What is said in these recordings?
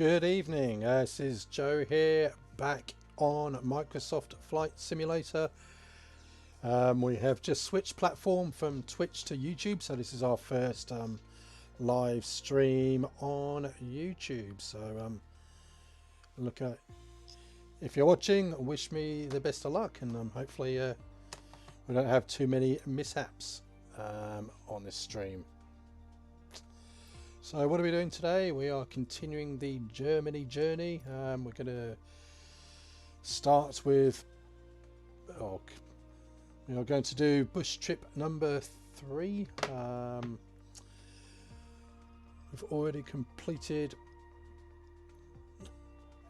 Good evening, this is Joe here, back on Microsoft Flight Simulator. We have just switched platform from Twitch to YouTube, so this is our first live stream on YouTube. So look at, if you're watching, wish me the best of luck, and hopefully we don't have too many mishaps on this stream. So what are we doing today? We are continuing the Germany journey. We're going to start with, we are going to do bush trip number 3. We've already completed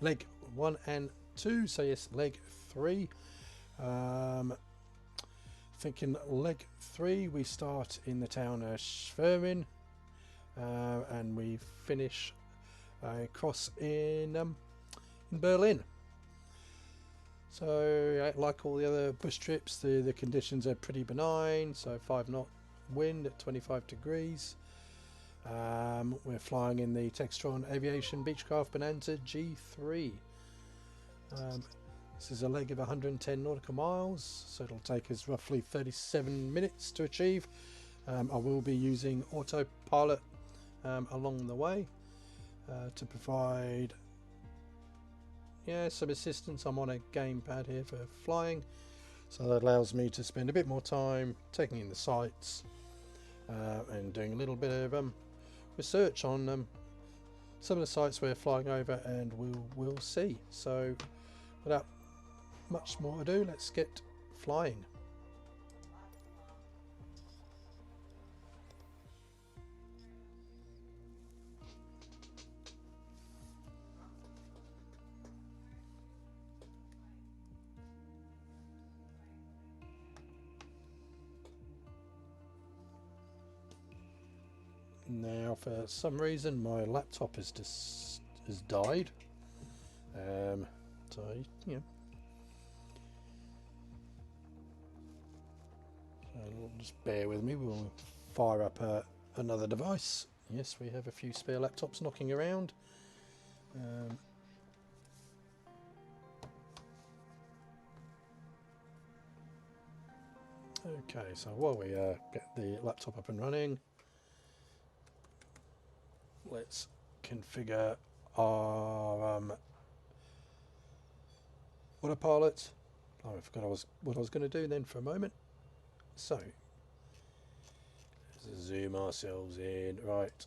leg 1 and 2, so yes, leg 3. Thinking leg 3, we start in the town of Scherwin. And we finish across in Berlin. So like all the other bush trips, the conditions are pretty benign, so 5-knot wind at 25 degrees. We're flying in the Textron Aviation Beechcraft Bonanza G3. This is a leg of 110 nautical miles, so it'll take us roughly 37 minutes to achieve. I will be using autopilot along the way to provide some assistance. I'm on a gamepad here for flying, so that allows me to spend a bit more time taking in the sights and doing a little bit of research on some of the sites we're flying over, and we'll see. So without much more ado, let's get flying. Now, for some reason, my laptop has died. So just bear with me. We'll fire up another device. Yes, we have a few spare laptops knocking around. Okay, so while we get the laptop up and running, let's configure our autopilot. Oh, I forgot what I was going to do then for a moment. So let's zoom ourselves in. Right,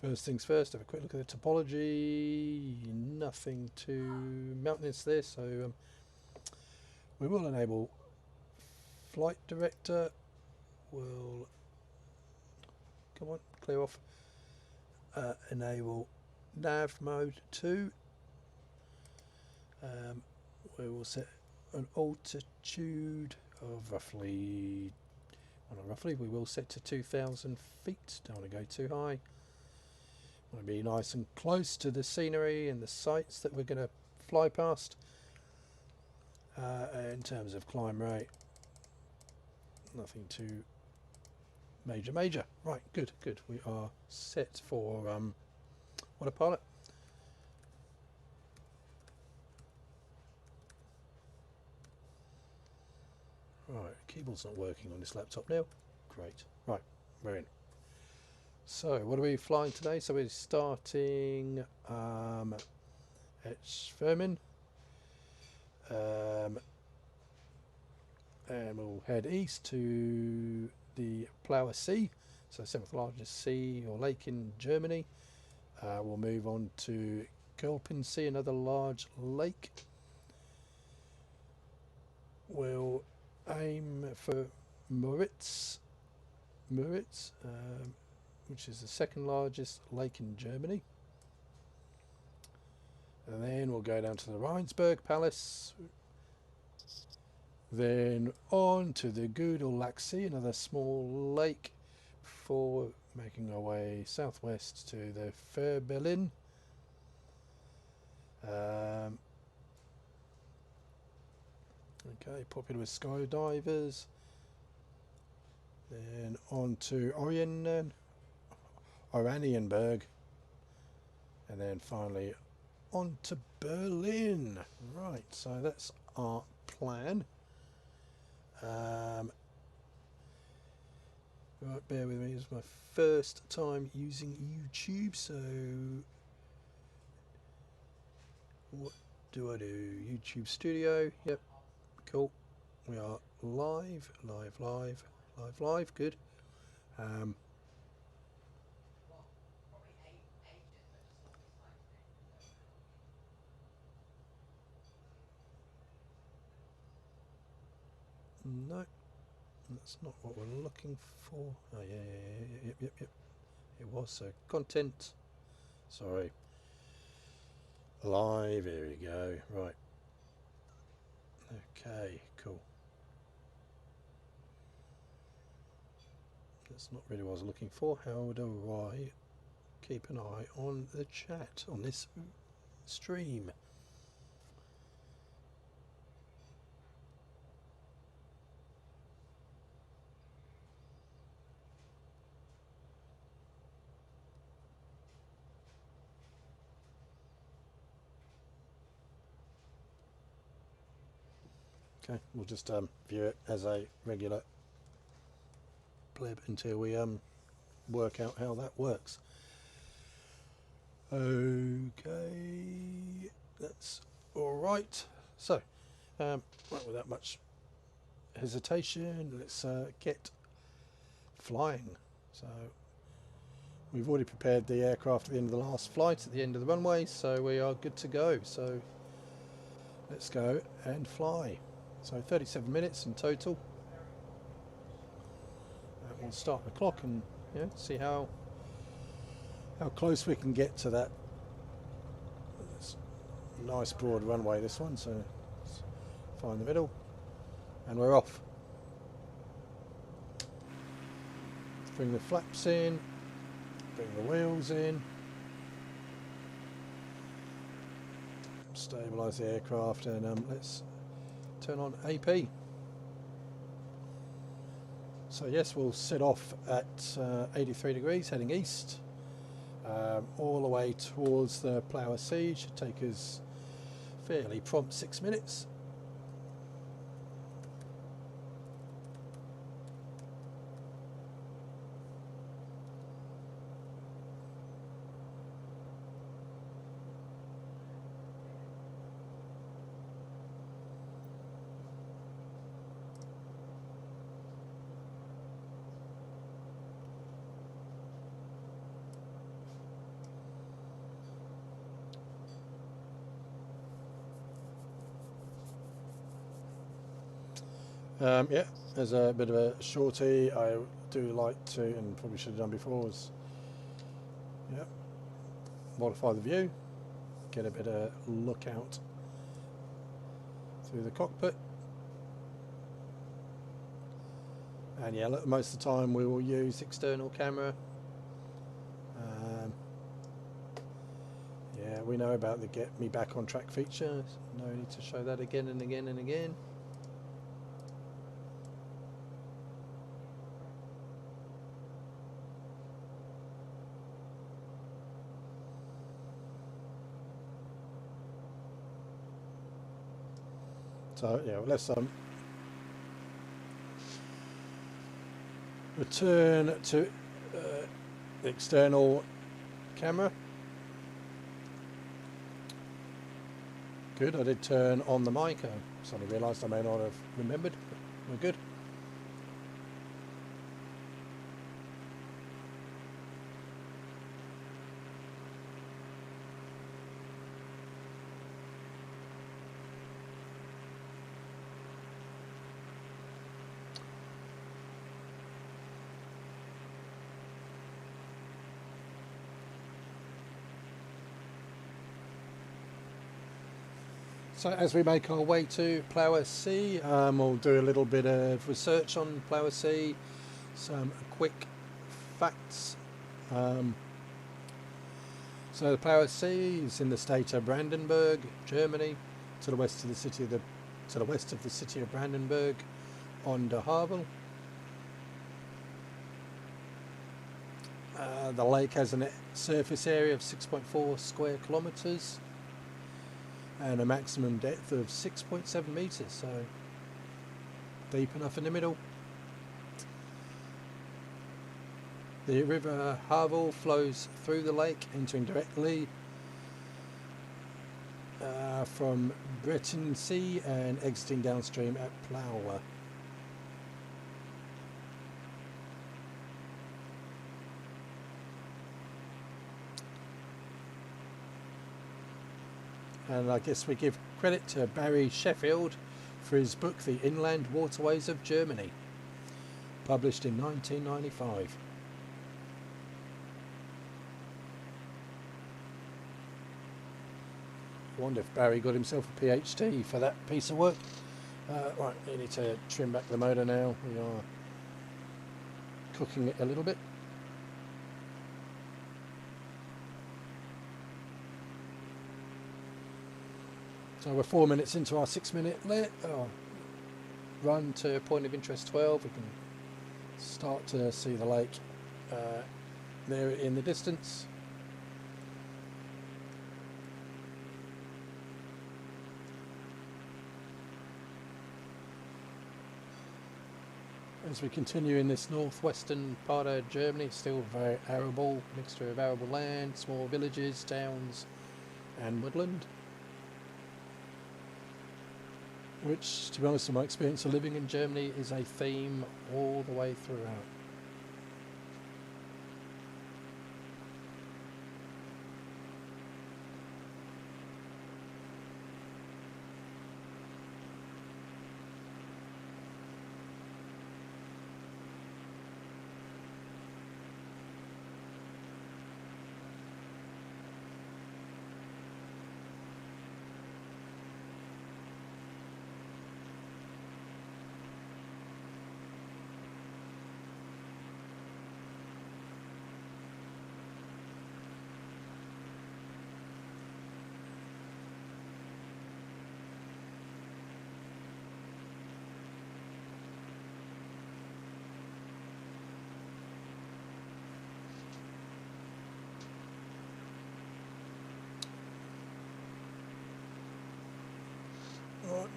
first things first, have a quick look at the topology. Nothing too mountainous there, so we will enable flight director. We'll come on, clear off. Enable nav mode 2. We will set an altitude of roughly, well, not roughly, we will set to 2,000 feet. Don't want to go too high. Want to be nice and close to the scenery and the sites that we're going to fly past. In terms of climb rate, nothing too major. Right, good. We are set for autopilot. Right, keyboard's not working on this laptop now. Great. Right, we're in. So what are we flying today? So we're starting at Scherwin, and we'll head east to the Plough Sea, so 7th largest sea or lake in Germany. We'll move on to Sea, another large lake. We'll aim for Mouritz, which is the 2nd largest lake in Germany. And then we'll go down to the Rhinesburg Palace. Then on to the Sea, another small lake, before making our way southwest to the Berlin. Okay, popular with skydivers. Then on to Oranienburg, and then finally on to Berlin. Right, so that's our plan. Right, bear with me, it's my first time using YouTube, so what do I do? YouTube Studio, yep, cool. We are live, good. No, that's not what we're looking for. Oh yeah, yep. It was so content. Sorry. Live, here we go. Right. Okay, cool. That's not really what I was looking for. How do I keep an eye on the chat on this stream? Okay, we'll just view it as a regular pleb until we work out how that works. Okay, that's all right. So, right, without much hesitation, let's get flying. So, we've already prepared the aircraft at the end of the last flight, at the end of the runway, so we are good to go. So, let's go and fly. So 37 minutes in total. We'll start the clock and see how close we can get to that. It's nice broad runway, this one, so let's find the middle and we're off. Bring the flaps in, bring the wheels in, stabilise the aircraft, and let's turn on AP. So yes, we'll set off at 83 degrees heading east, all the way towards the Plough Sea. Should take us fairly prompt 6 minutes. Yeah, as a bit of a shorty, I do like to, and probably should have done before, was modify the view, get a bit of lookout through the cockpit, and yeah, most of the time we will use external camera. Yeah, we know about the get me back on track feature, no need to show that again and again and again. So yeah, let's return to the external camera. Good, I did turn on the mic. I suddenly realised I may not have remembered. We're good. So as we make our way to Plough Sea, we'll do a little bit of research on Plough Sea, some quick facts. So the Plough Sea is in the state of Brandenburg, Germany, to the west of the city of Brandenburg, on der Havel. The lake has a surface area of 6.4 square kilometres and a maximum depth of 6.7 metres, so deep enough in the middle. The river Havel flows through the lake, entering directly from Brettensee and exiting downstream at Plower. And I guess we give credit to Barry Sheffield for his book The Inland Waterways of Germany, published in 1995. I wonder if Barry got himself a PhD for that piece of work. Right, we need to trim back the motor now. We are cooking it a little bit. So we're 4 minutes into our 6-minute run to point of interest 12. We can start to see the lake there in the distance. As we continue in this northwestern part of Germany, it's still very arable, mixture of arable land, small villages, towns and woodland. Which, to be honest, in my experience of living in Germany, is a theme all the way throughout.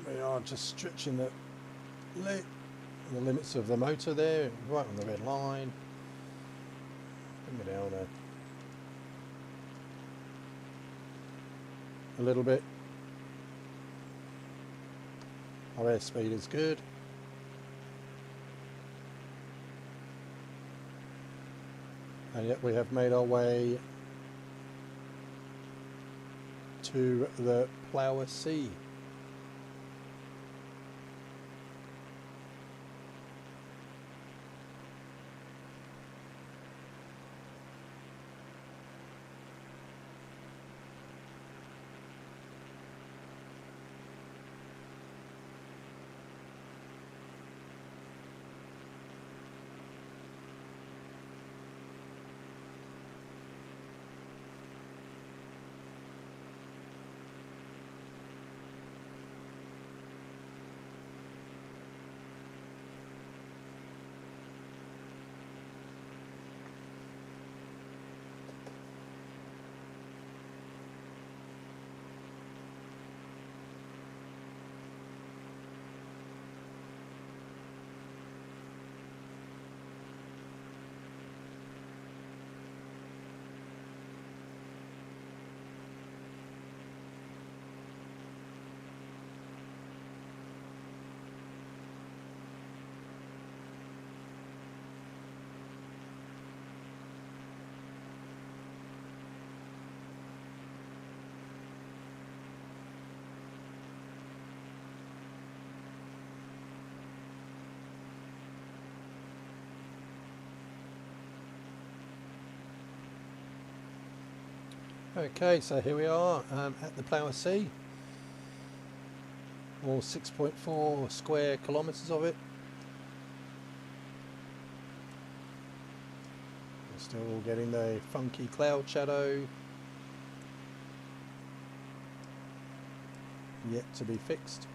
We are just stretching the limits of the motor there, right on the red line. Bring it down a little bit. Our airspeed is good. And yet we have made our way to the Plower Sea. Okay, so here we are at the Plower Sea, all 6.4 square kilometres of it. We're still getting the funky cloud shadow, yet to be fixed.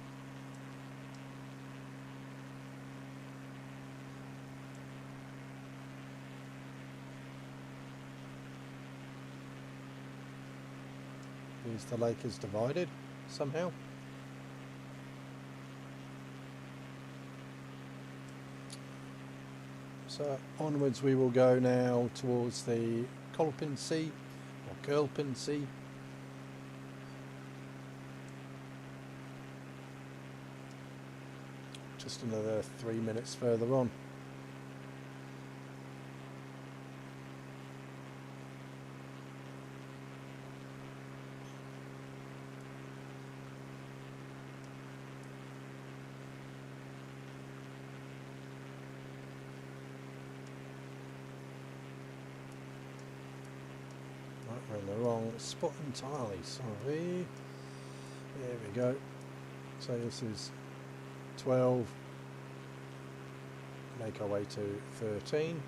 Is the lake is divided somehow. So onwards we will go now towards the Kolpin Sea or Kolpin Sea. Just another 3 minutes further on. We're in the wrong spot entirely, sorry. There we go. So this is 12. Make our way to 13.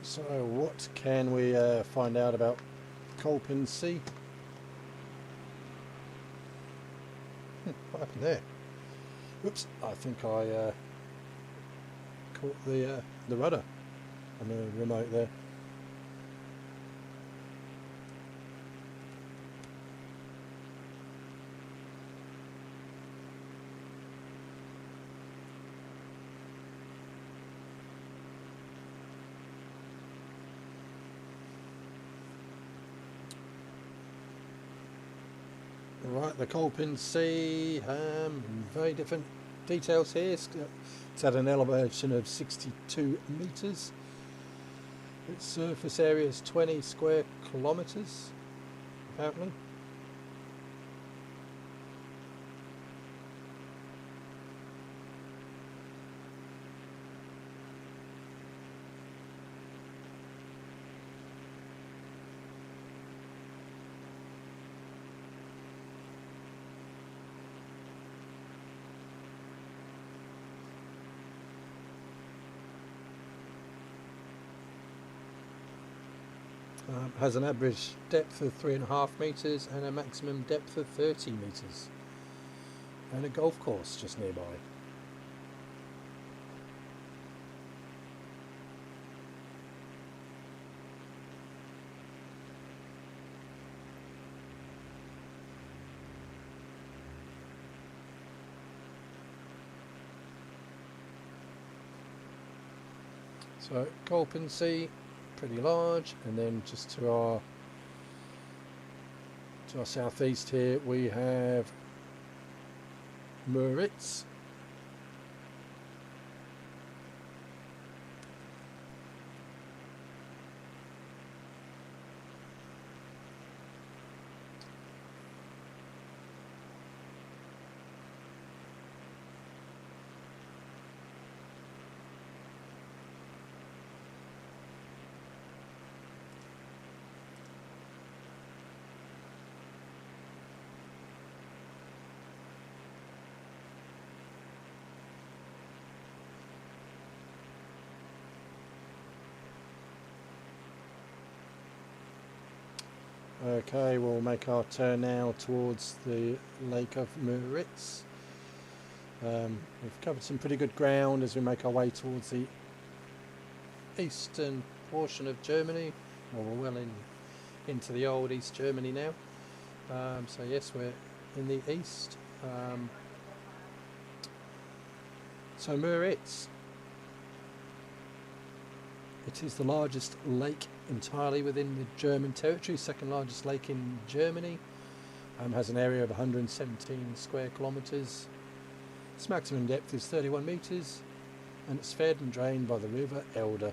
So what can we find out about Kolpin Sea? What happened there? Oops, I think I caught the rudder on the remote there. Right, the Kolpin Sea, very different details here. It's at an elevation of 62 metres. Its surface area is 20 square kilometres, apparently. Has an average depth of 3.5 metres and a maximum depth of 30 metres, and a golf course just nearby. So Kolpin Sea, pretty large, and then just to our southeast here we have Mouritz. Okay, we'll make our turn now towards the Lake of Mouritz. We've covered some pretty good ground as we make our way towards the eastern portion of Germany. Well, we're well into the old East Germany now. So yes, we're in the east. So Mouritz. It is the largest lake entirely within the German territory, second largest lake in Germany. Has an area of 117 square kilometres. Its maximum depth is 31 metres, and it's fed and drained by the river Elder.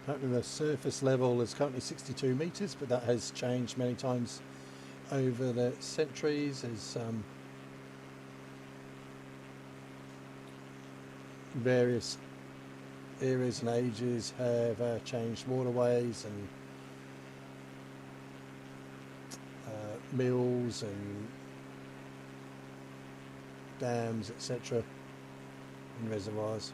Apparently the surface level is currently 62 metres, but that has changed many times over the centuries as various eras and ages have changed waterways and mills and dams, etc., and reservoirs.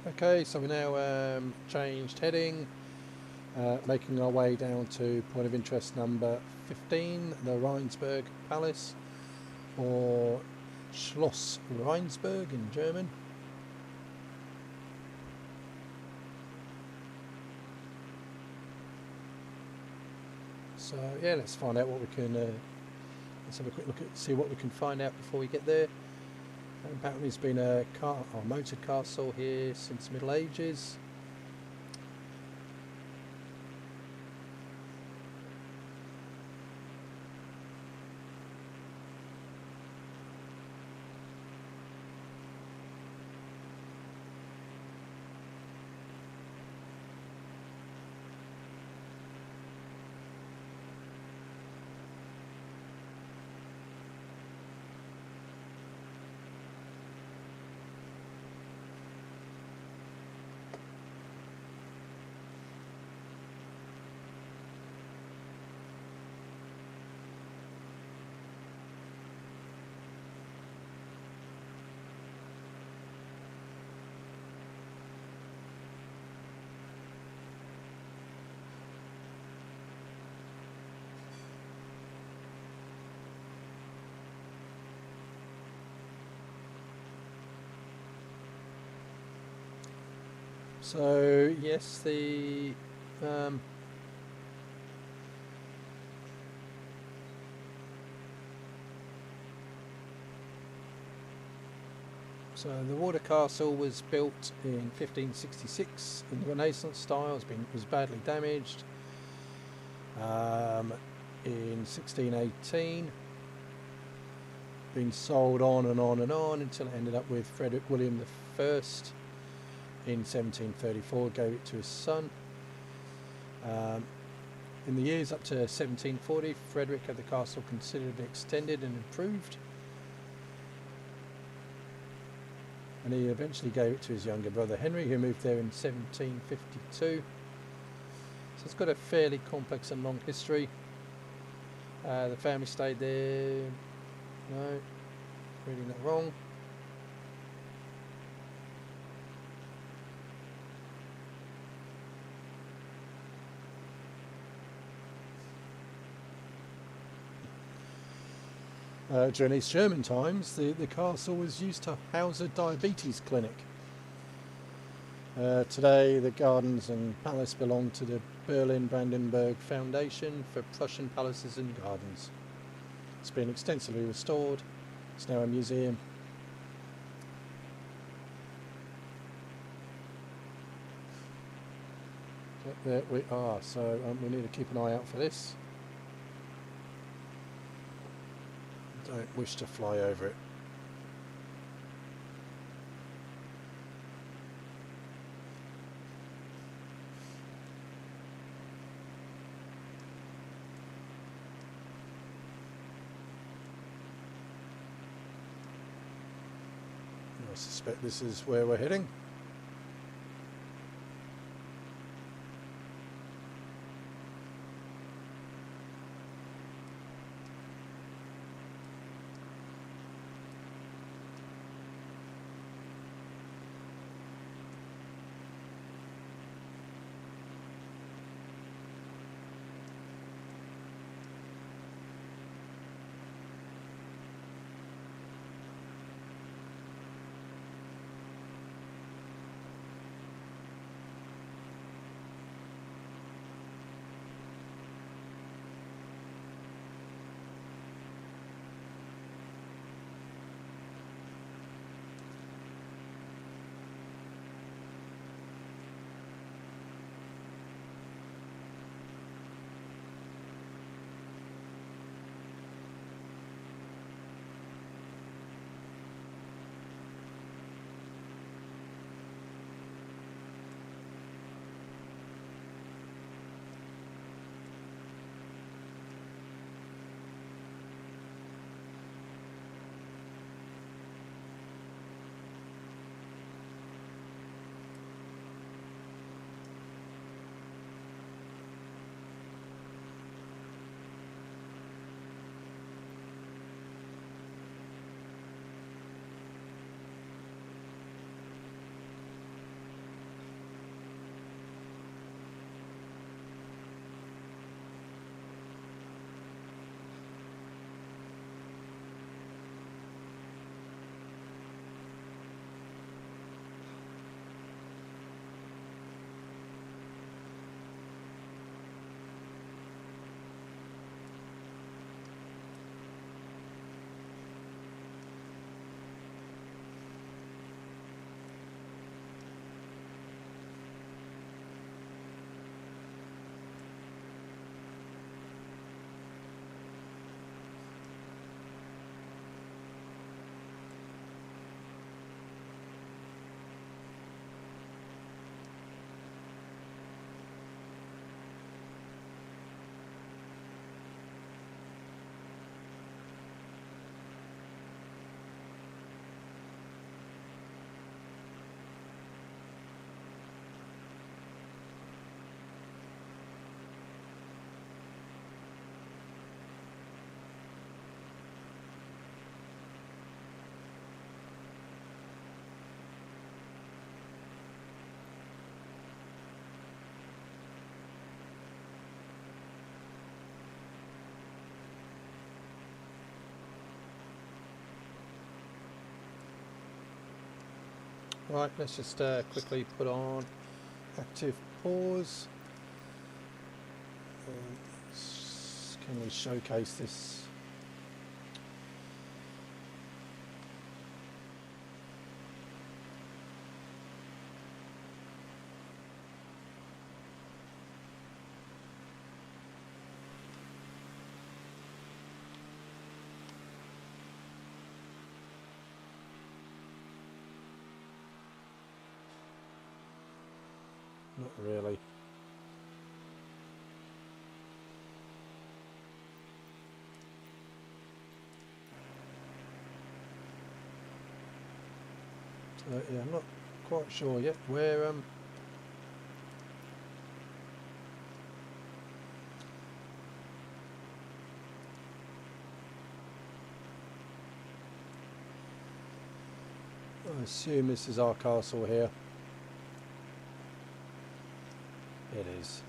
Okay, so we now changed heading, making our way down to point of interest number 15, the Rhinesburg Palace, or Schloss Rhinesberg in German. So yeah, let's find out what we can, let's have a quick look at, see what we can find out before we get there. Apparently there's been a moated castle here since the Middle Ages. So yes, so the water castle was built in 1566 in the Renaissance style. It was badly damaged in 1618. Been sold on and on and on until it ended up with Frederick William I in 1734, gave it to his son. In the years up to 1740, Frederick had the castle considerably extended and improved, and he eventually gave it to his younger brother Henry, who moved there in 1752. So it's got a fairly complex and long history. The family stayed there, no, reading that wrong. During East German times, the castle was used to house a diabetes clinic. Today, the gardens and palace belong to the Berlin-Brandenburg Foundation for Prussian Palaces and Gardens. It's been extensively restored. It's now a museum. There we are, so we need to keep an eye out for this. Don't wish to fly over it. I suspect this is where we're heading. Right, let's just quickly put on active pause. Can we showcase this? Not really. So yeah, I'm not quite sure yet where I assume this is our castle here. It is.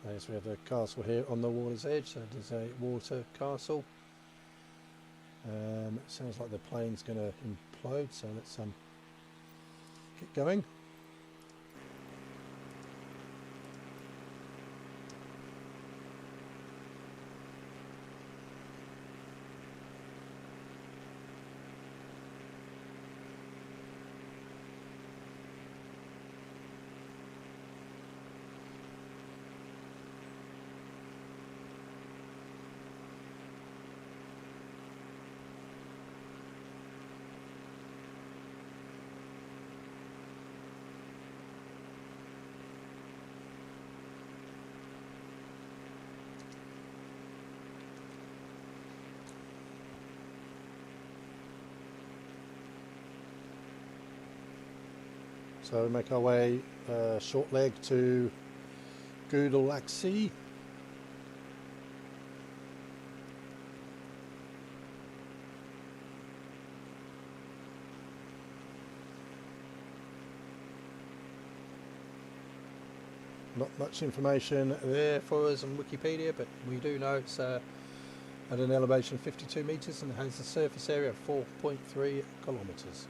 Yes, we have the castle here on the water's edge. So there's a water castle. It sounds like the plane's going to implode, so let's get going. So we make our way short leg to Goudelachsee. Not much information there for us on Wikipedia, but we do know it's at an elevation of 52 metres and has a surface area of 4.3 kilometres.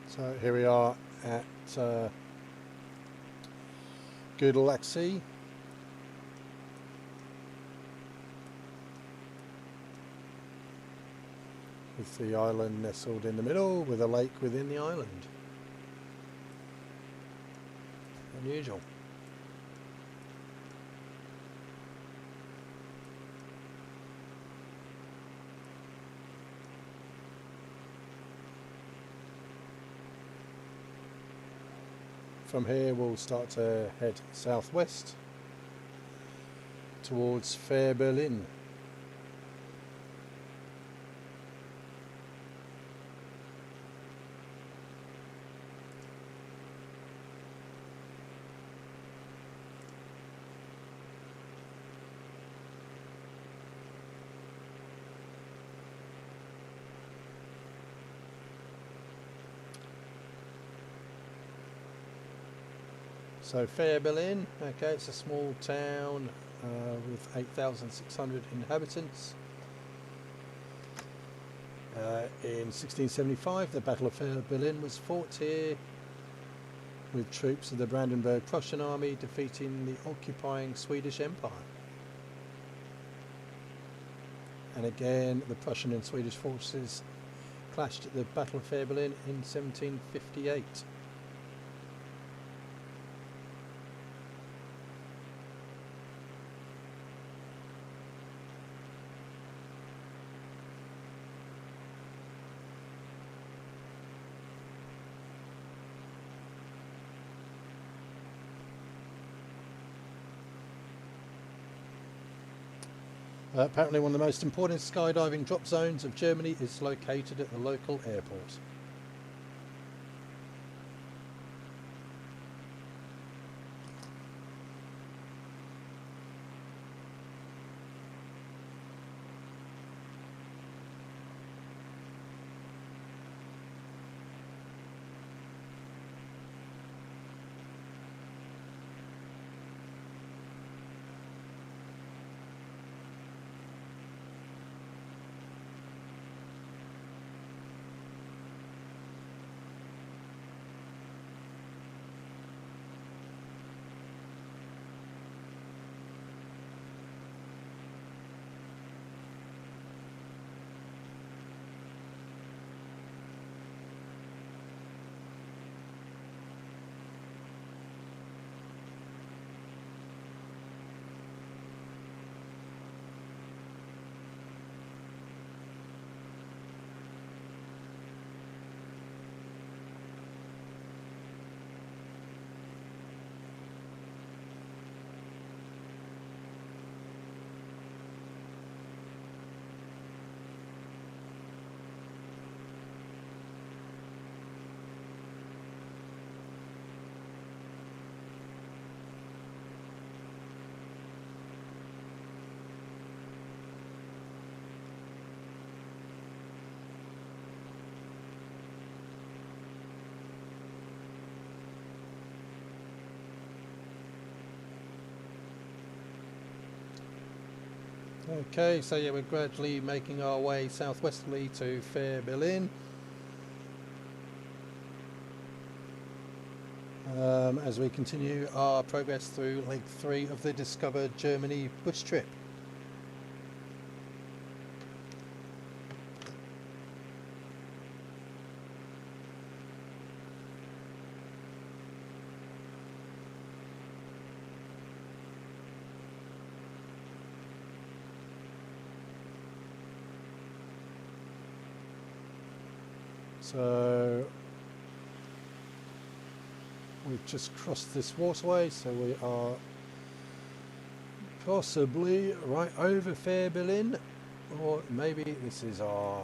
So here we are at Goudelachsee. With the island nestled in the middle with a lake within the island. Unusual. From here we'll start to head southwest towards Fair Berlin. So Fair Berlin, okay, it's a small town with 8,600 inhabitants. In 1675 the Battle of Fair Berlin was fought here with troops of the Brandenburg Prussian army defeating the occupying Swedish Empire. And again the Prussian and Swedish forces clashed at the Battle of Fair Berlin in 1758. Apparently one of the most important skydiving drop zones of Germany is located at the local airport. Okay, so yeah, we're gradually making our way southwesterly to Fair Berlin. As we continue our progress through leg 3 of the Discover Germany bush trip. So we've just crossed this waterway, so we are possibly right over Fair Berlin, or maybe this is our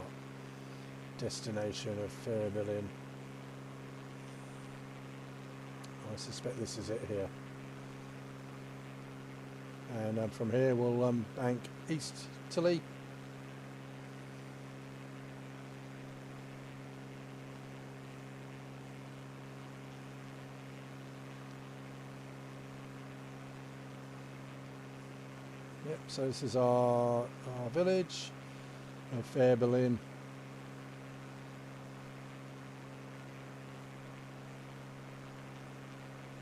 destination of Fair Berlin. I suspect this is it here. And from here we'll bank easterly. Yep, so this is our village of Fair Berlin.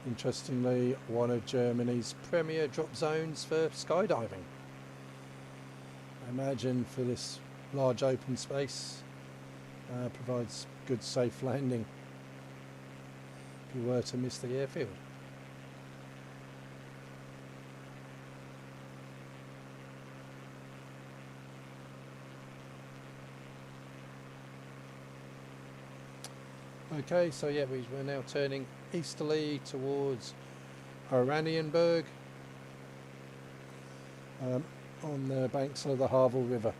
Interestingly, one of Germany's premier drop zones for skydiving. Imagine for this large open space, provides good safe landing if you were to miss the airfield. Okay, so yeah, we're now turning easterly towards Rhinesburg, on the banks of the Havel River.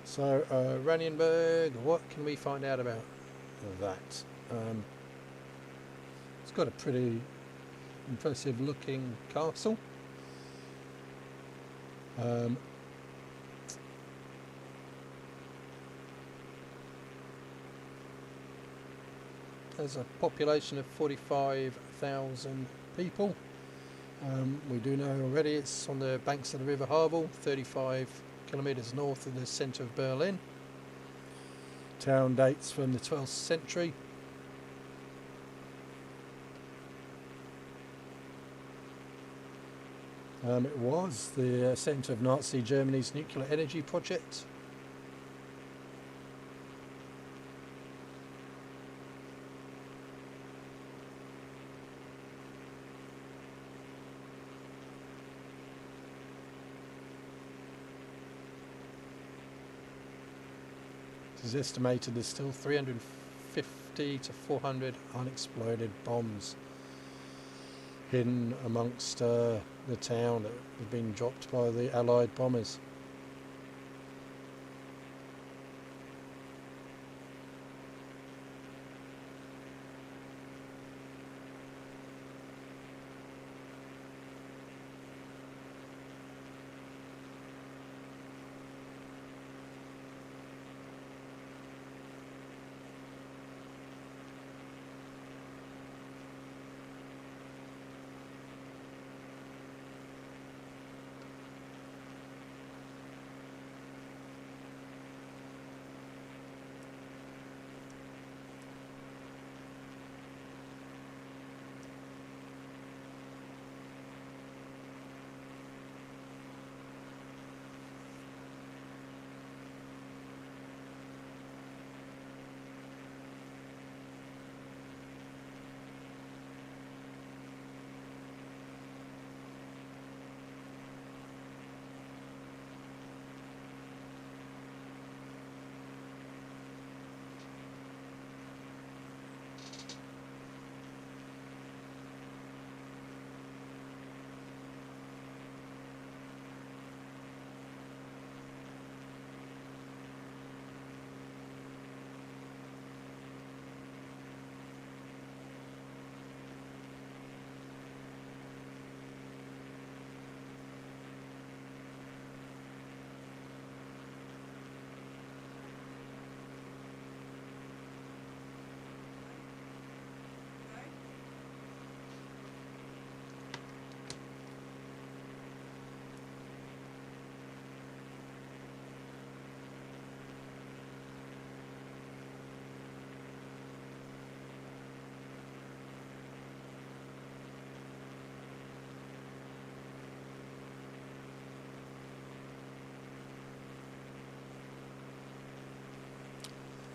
So Rhinesburg, what can we find out about that? It's got a pretty impressive looking castle. There's a population of 45,000 people. We do know already it's on the banks of the River Havel, 35 kilometres north of the centre of Berlin. Town dates from the 12th century. It was the centre of Nazi Germany's nuclear energy project. It is estimated there's still 350 to 400 unexploded bombs hidden amongst the town that have been dropped by the Allied bombers.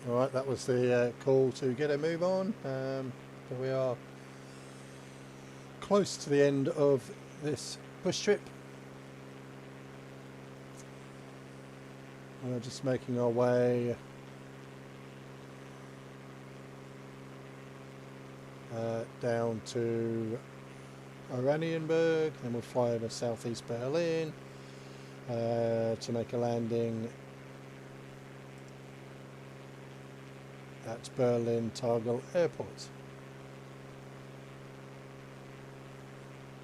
Alright, that was the call to get a move on. So we are close to the end of this bush trip. We're just making our way down to Rhinesburg, then we'll fly over southeast Berlin to make a landing at Berlin Tegel Airport.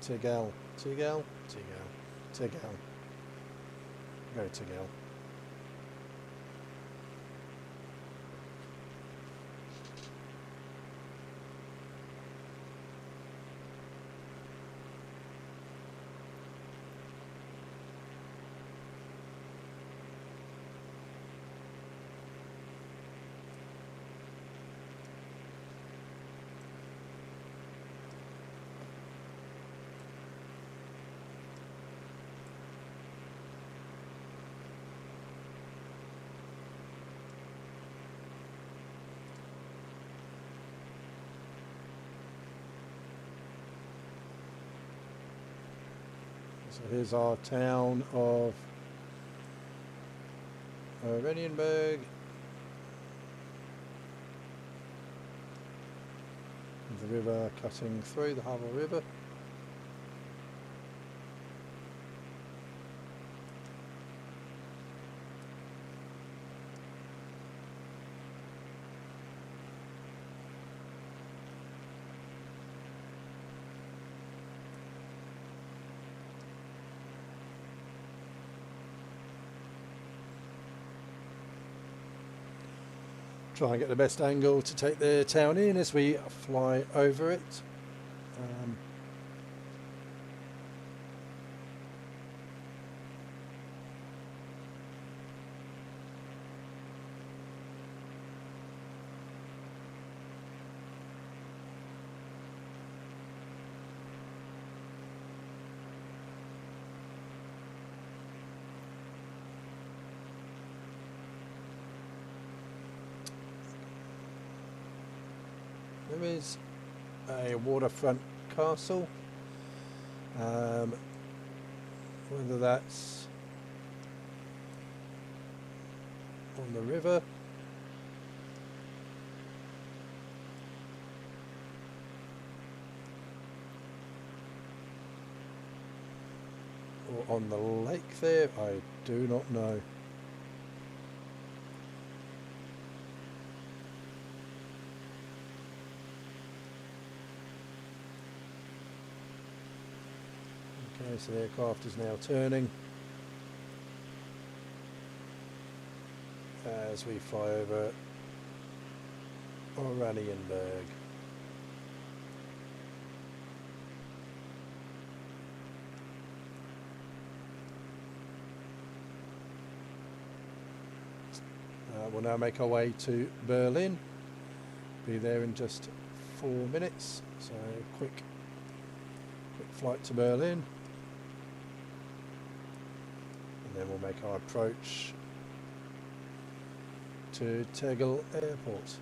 Tegel. Go Tegel. So here's our town of Rhinesburg. The river cutting through, the Harbour River. Try and get the best angle to take the town in as we fly over it. There is a waterfront castle, whether that's on the river or on the lake there, I do not know. Okay, so the aircraft is now turning as we fly over Oranienburg. We'll now make our way to Berlin. Be there in just 4 minutes, so quick flight to Berlin. Then we'll make our approach to Tegel Airport.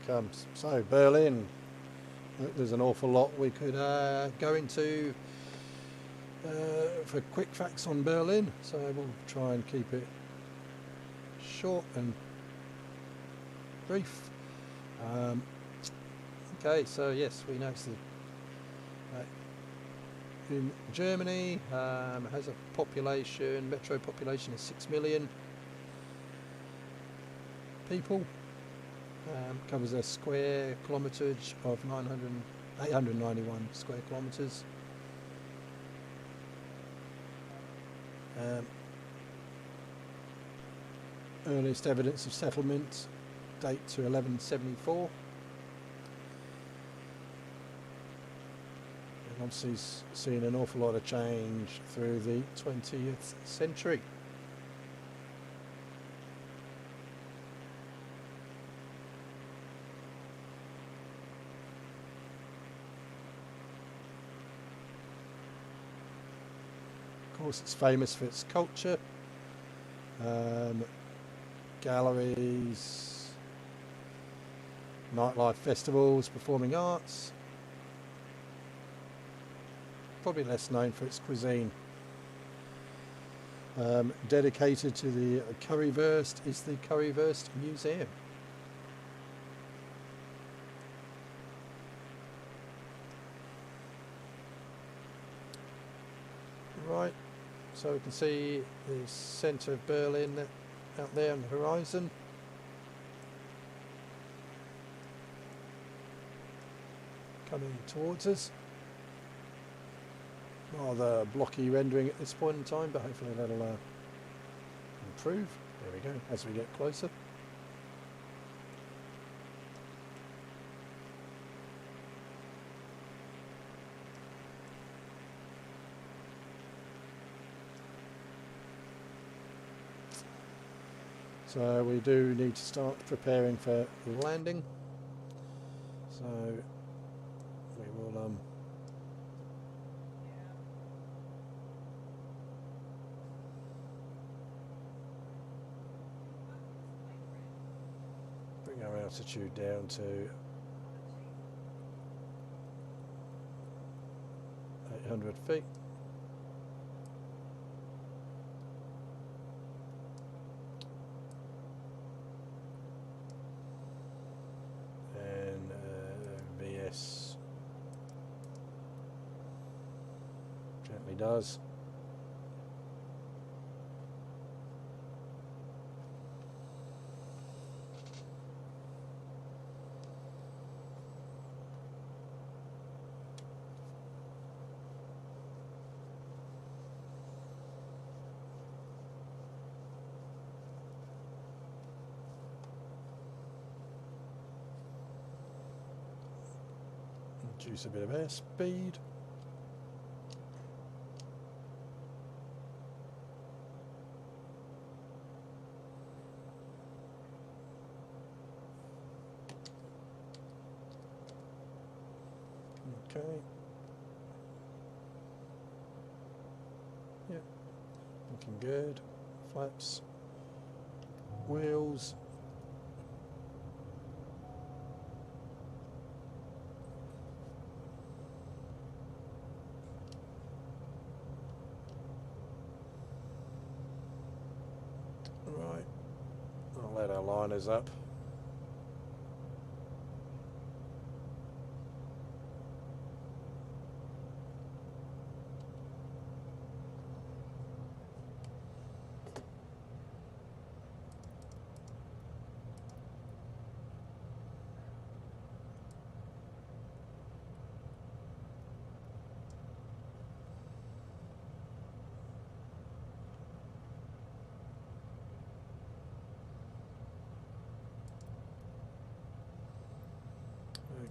Okay, so Berlin, there's an awful lot we could go into for quick facts on Berlin, so we'll try and keep it short and brief. Okay, so yes, we noticed that in Germany has a population, metro population of 6 million people. Covers a square kilometrage of 891 square kilometres. Earliest evidence of settlement date to 1174. And obviously seen an awful lot of change through the 20th century. Of course, it's famous for its culture, galleries, nightlife festivals, performing arts. Probably less known for its cuisine. Dedicated to the currywurst is the Currywurst Museum. Right, so we can see the centre of Berlin out there on the horizon. Coming towards us. Rather blocky rendering at this point in time, but hopefully that'll improve. There we go, as we get closer. So we do need to start preparing for landing. So we will bring our altitude down to 800 feet. VS gently does. Reduce a bit of airspeed. Okay. Yeah, looking good. Flaps, wheels. Right, I'll let our liners up.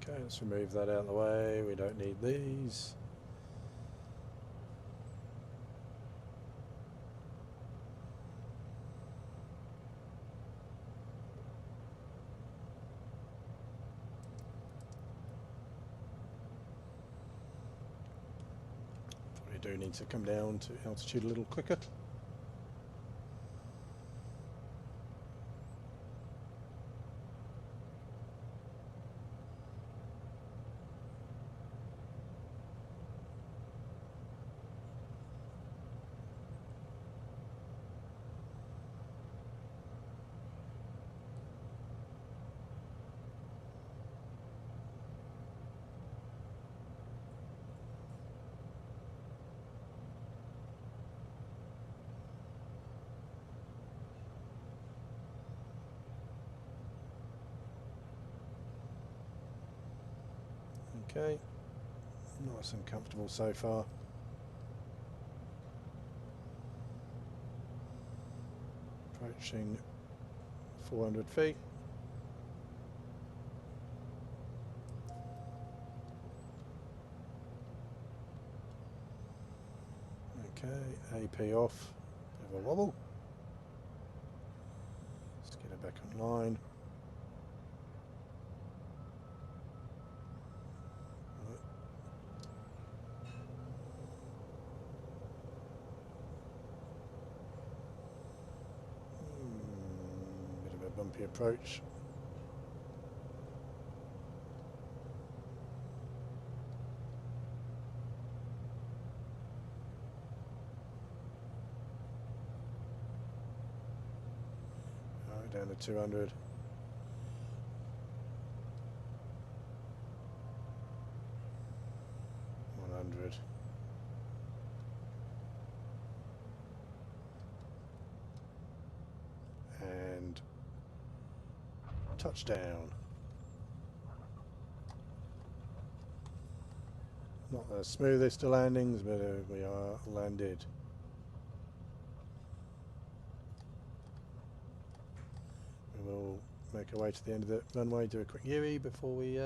Okay, let's remove that out of the way. We don't need these. We do need to come down to altitude a little quicker. Okay, nice and comfortable so far. Approaching 400 feet. Okay, AP off. Bit of a wobble. Let's get it back online. Bit of a bumpy approach. Alright, down to 200. And touchdown. Not the smoothest of landings, but we are landed. We will make our way to the end of the runway, do a quick U-E before we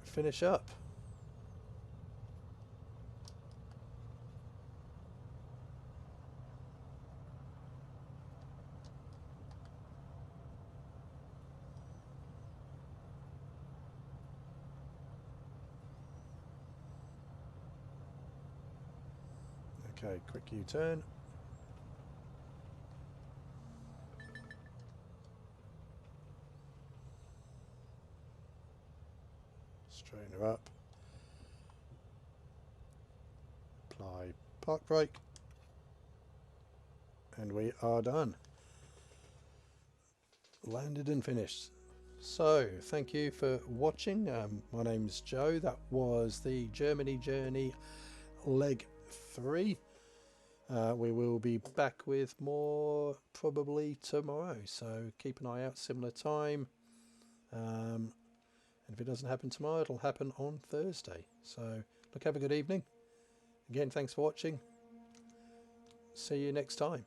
finish up. Okay, quick U-turn. Straighten her up. Apply park brake. And we are done. Landed and finished. So, thank you for watching. My name's Joe. That was the Germany Journey Leg 3. We will be back with more probably tomorrow, so keep an eye out, similar time, and if it doesn't happen tomorrow, it'll happen on Thursday. So look, have a good evening. Again, thanks for watching. See you next time.